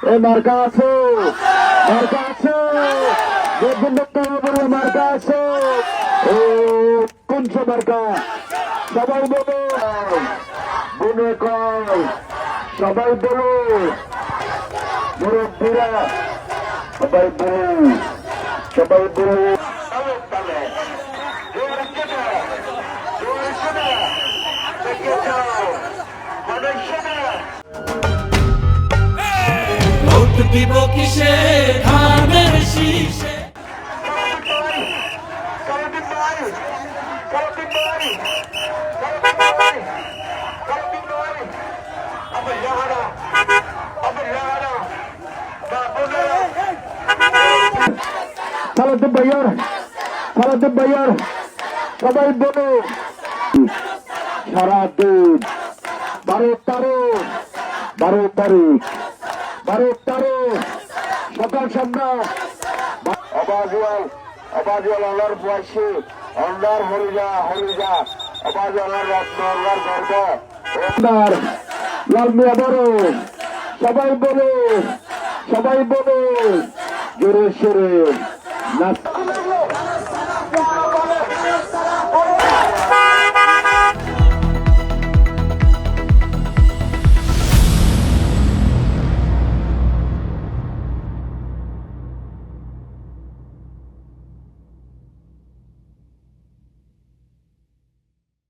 এই মার্কা আছে, মার্কা আছে, মার্কা আছে। ও কোনছে মার্কা? সবাই বলো, বলে কয়, সবাই বলো, মুরব্বীরা সবাই বলো, সবাই বলো। ভোট দিব কিসে ধানের শীষে। খালেদ ভাইয়ার, খালেদ ভাইয়ার সবাই বলো, সারা দিন 12 তারিখ সকাল সন্ধ্যা অবাজুয়াল আল্লাহর বয়সে অল্লাহর হরিজা অবাজুয়াল রত্ন আল্লাহর গর্ব আপনার লাল মিয়া বড়। সবাই বলো জোরে সোরে নাচ।